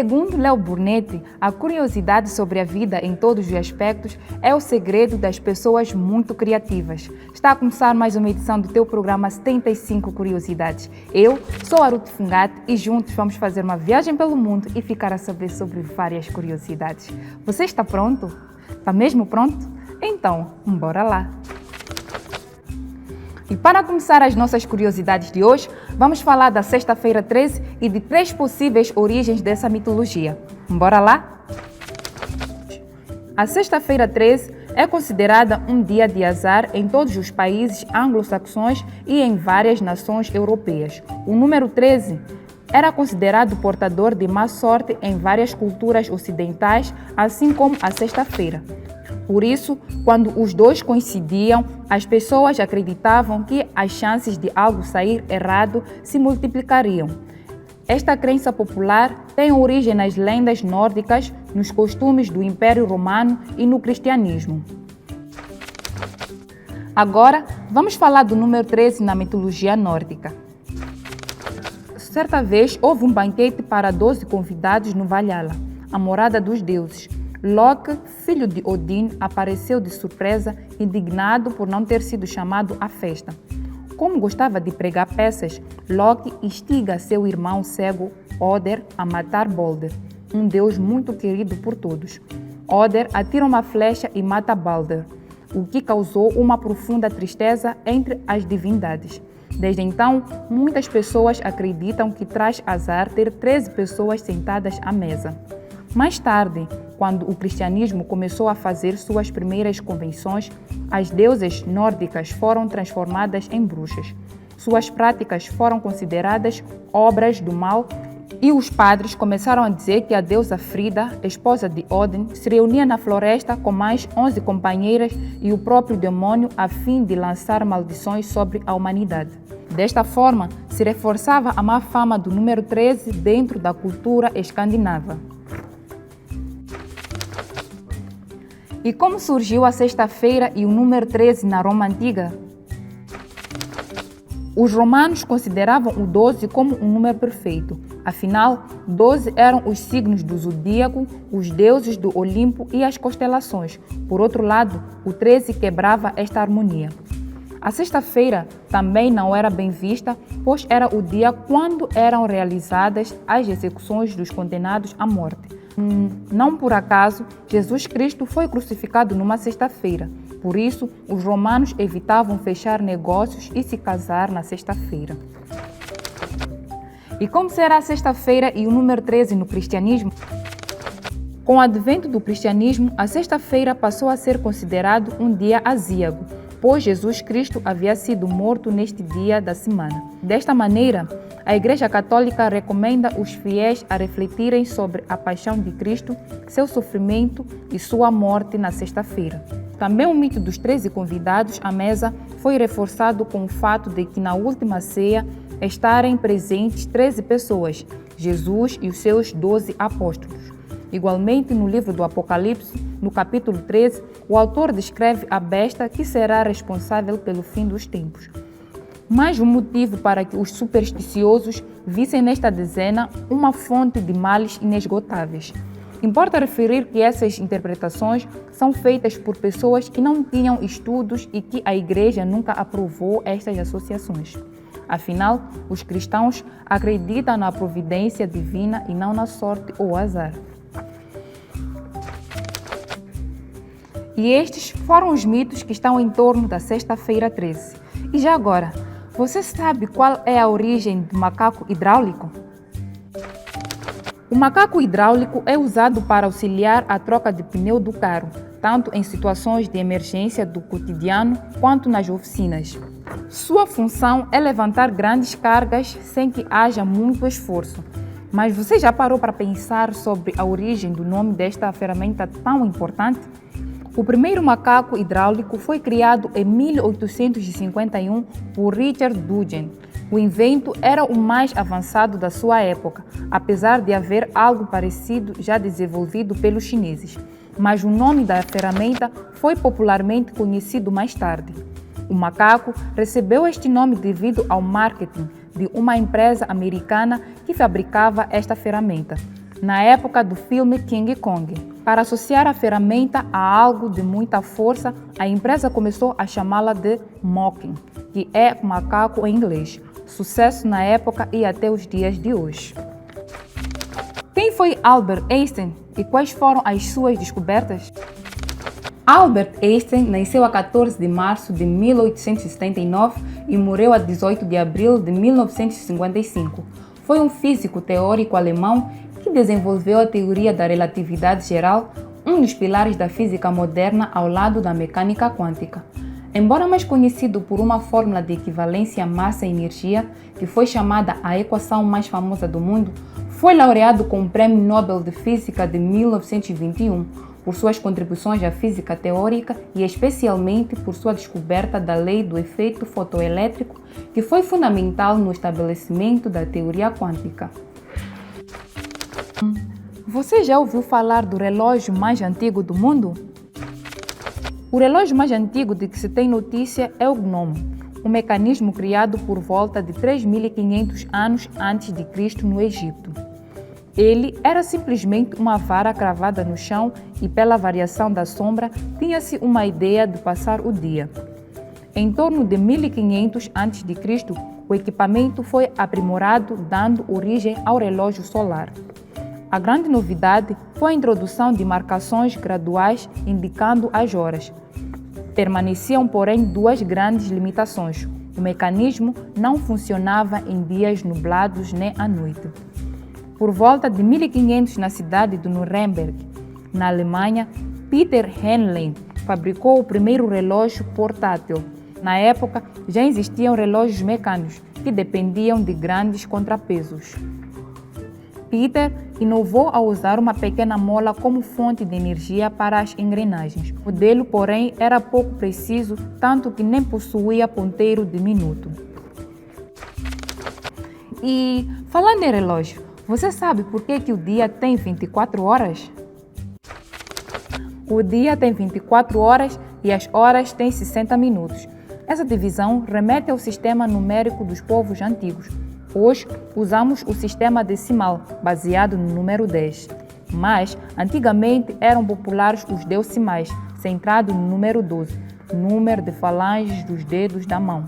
Segundo Leo Burnett, a curiosidade sobre a vida em todos os aspectos é o segredo das pessoas muito criativas. Está a começar mais uma edição do teu programa 75 Curiosidades. Eu sou a Ruth Fungate e juntos vamos fazer uma viagem pelo mundo e ficar a saber sobre várias curiosidades. Você está pronto? Está mesmo pronto? Então, bora lá! E para começar as nossas curiosidades de hoje, vamos falar da Sexta-feira 13 e de 3 possíveis origens dessa mitologia. Bora lá? A Sexta-feira 13 é considerada um dia de azar em todos os países anglo-saxões e em várias nações europeias. O número 13 era considerado portador de má sorte em várias culturas ocidentais, assim como a sexta-feira. Por isso, quando os dois coincidiam, as pessoas acreditavam que as chances de algo sair errado se multiplicariam. Esta crença popular tem origem nas lendas nórdicas, nos costumes do Império Romano e no cristianismo. Agora, vamos falar do número 13 na mitologia nórdica. Certa vez, houve um banquete para 12 convidados no Valhalla, a morada dos deuses. Loki, filho de Odin, apareceu de surpresa, indignado por não ter sido chamado à festa. Como gostava de pregar peças, Loki instiga seu irmão cego, Oder, a matar Balder, um deus muito querido por todos. Oder atira uma flecha e mata Balder, o que causou uma profunda tristeza entre as divindades. Desde então, muitas pessoas acreditam que traz azar ter 13 pessoas sentadas à mesa. Mais tarde, quando o cristianismo começou a fazer suas primeiras convenções, as deusas nórdicas foram transformadas em bruxas. Suas práticas foram consideradas obras do mal e os padres começaram a dizer que a deusa Frida, esposa de Odin, se reunia na floresta com mais 11 companheiras e o próprio demônio a fim de lançar maldições sobre a humanidade. Desta forma, se reforçava a má fama do número 13 dentro da cultura escandinava. E como surgiu a sexta-feira e o número 13 na Roma Antiga? Os romanos consideravam o 12 como um número perfeito. Afinal, 12 eram os signos do zodíaco, os deuses do Olimpo e as constelações. Por outro lado, o 13 quebrava esta harmonia. A sexta-feira também não era bem vista, pois era o dia quando eram realizadas as execuções dos condenados à morte. Não por acaso, Jesus Cristo foi crucificado numa sexta-feira. Por isso, os romanos evitavam fechar negócios e se casar na sexta-feira. E como será a sexta-feira e o número 13 no cristianismo? Com o advento do cristianismo, a sexta-feira passou a ser considerado um dia azíago, pois Jesus Cristo havia sido morto neste dia da semana. Desta maneira, a Igreja Católica recomenda os fiéis a refletirem sobre a paixão de Cristo, seu sofrimento e sua morte na sexta-feira. Também o mito dos 13 convidados à mesa foi reforçado com o fato de que na última ceia estarem presentes 13 pessoas, Jesus e os seus 12 apóstolos. Igualmente, no livro do Apocalipse, no capítulo 13, o autor descreve a besta que será responsável pelo fim dos tempos. Mais um motivo para que os supersticiosos vissem nesta dezena uma fonte de males inesgotáveis. Importa referir que essas interpretações são feitas por pessoas que não tinham estudos e que a Igreja nunca aprovou estas associações. Afinal, os cristãos acreditam na providência divina e não na sorte ou azar. E estes foram os mitos que estão em torno da Sexta-feira 13. E já agora, você sabe qual é a origem do macaco hidráulico? O macaco hidráulico é usado para auxiliar a troca de pneu do carro, tanto em situações de emergência do cotidiano quanto nas oficinas. Sua função é levantar grandes cargas sem que haja muito esforço. Mas você já parou para pensar sobre a origem do nome desta ferramenta tão importante? O primeiro macaco hidráulico foi criado em 1851 por Richard Duggan. O invento era o mais avançado da sua época, apesar de haver algo parecido já desenvolvido pelos chineses. Mas o nome da ferramenta foi popularmente conhecido mais tarde. O macaco recebeu este nome devido ao marketing de uma empresa americana que fabricava esta ferramenta. na época do filme King Kong. Para associar a ferramenta a algo de muita força, a empresa começou a chamá-la de Mocking, que é macaco em inglês. Sucesso na época e até os dias de hoje. Quem foi Albert Einstein e quais foram as suas descobertas? Albert Einstein nasceu a 14 de março de 1879 e morreu a 18 de abril de 1955. Foi um físico teórico alemão que desenvolveu a teoria da relatividade geral, um dos pilares da física moderna ao lado da mecânica quântica. Embora mais conhecido por uma fórmula de equivalência massa-energia, que foi chamada a equação mais famosa do mundo, foi laureado com o Prêmio Nobel de Física de 1921 por suas contribuições à física teórica e especialmente por sua descoberta da lei do efeito fotoelétrico, que foi fundamental no estabelecimento da teoria quântica. Você já ouviu falar do relógio mais antigo do mundo? O relógio mais antigo de que se tem notícia é o gnomo, um mecanismo criado por volta de 3.500 anos antes de Cristo no Egito. Ele era simplesmente uma vara cravada no chão e, pela variação da sombra, tinha-se uma ideia de passar o dia. Em torno de 1500 a.C., o equipamento foi aprimorado, dando origem ao relógio solar. A grande novidade foi a introdução de marcações graduais indicando as horas. Permaneciam, porém, duas grandes limitações. O mecanismo não funcionava em dias nublados nem à noite. Por volta de 1500, na cidade de Nuremberg, na Alemanha, Peter Henlein fabricou o primeiro relógio portátil. Na época, já existiam relógios mecânicos que dependiam de grandes contrapesos. Peter inovou ao usar uma pequena mola como fonte de energia para as engrenagens. O modelo, porém, era pouco preciso, tanto que nem possuía ponteiro de minuto. E, falando em relógio, você sabe por que o dia tem 24 horas? O dia tem 24 horas e as horas têm 60 minutos. Essa divisão remete ao sistema numérico dos povos antigos. Hoje, usamos o sistema decimal, baseado no número 10. Mas, antigamente, eram populares os decimais, centrados no número 12, número de falanges dos dedos da mão.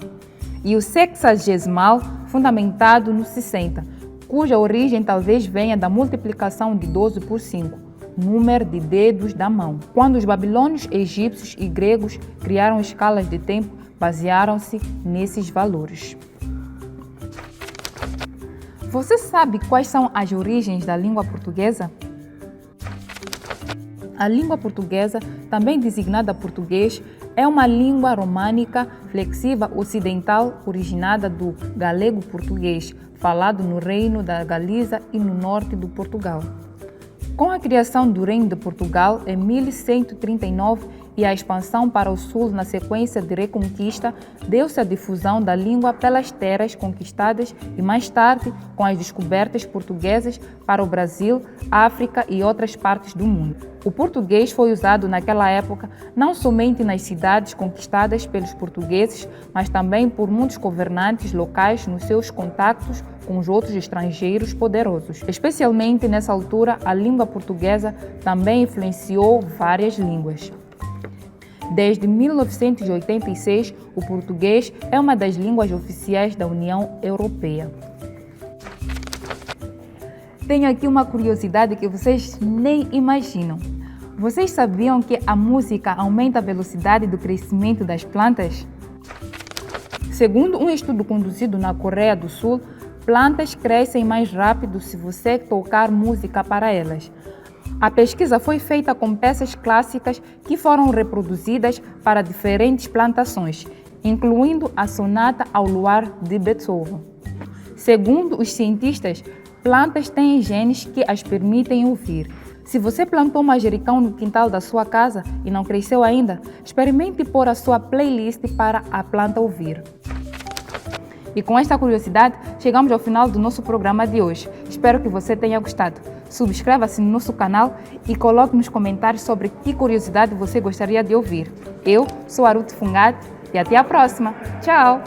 E o sexagesimal, fundamentado no 60, cuja origem talvez venha da multiplicação de 12 por 5, número de dedos da mão. Quando os babilônios, egípcios e gregos criaram escalas de tempo, basearam-se nesses valores. Você sabe quais são as origens da língua portuguesa? A língua portuguesa, também designada português, é uma língua românica flexiva ocidental originada do galego-português, falado no Reino da Galiza e no norte do Portugal. Com a criação do Reino de Portugal em 1139 e a expansão para o sul na sequência de Reconquista, deu-se a difusão da língua pelas terras conquistadas e mais tarde com as descobertas portuguesas para o Brasil, África e outras partes do mundo. O português foi usado naquela época não somente nas cidades conquistadas pelos portugueses, mas também por muitos governantes locais nos seus contactos com os outros estrangeiros poderosos. Especialmente nessa altura, a língua portuguesa também influenciou várias línguas. Desde 1986, o português é uma das línguas oficiais da União Europeia. Tenho aqui uma curiosidade que vocês nem imaginam. Vocês sabiam que a música aumenta a velocidade do crescimento das plantas? Segundo um estudo conduzido na Coreia do Sul, plantas crescem mais rápido se você tocar música para elas. A pesquisa foi feita com peças clássicas que foram reproduzidas para diferentes plantações, incluindo a Sonata ao Luar de Beethoven. Segundo os cientistas, plantas têm genes que as permitem ouvir. Se você plantou manjericão no quintal da sua casa e não cresceu ainda, experimente pôr a sua playlist para a planta ouvir. E com esta curiosidade, chegamos ao final do nosso programa de hoje. Espero que você tenha gostado. Subscreva-se no nosso canal e coloque nos comentários sobre que curiosidade você gostaria de ouvir. Eu sou a Ruth Fungate e até a próxima. Tchau!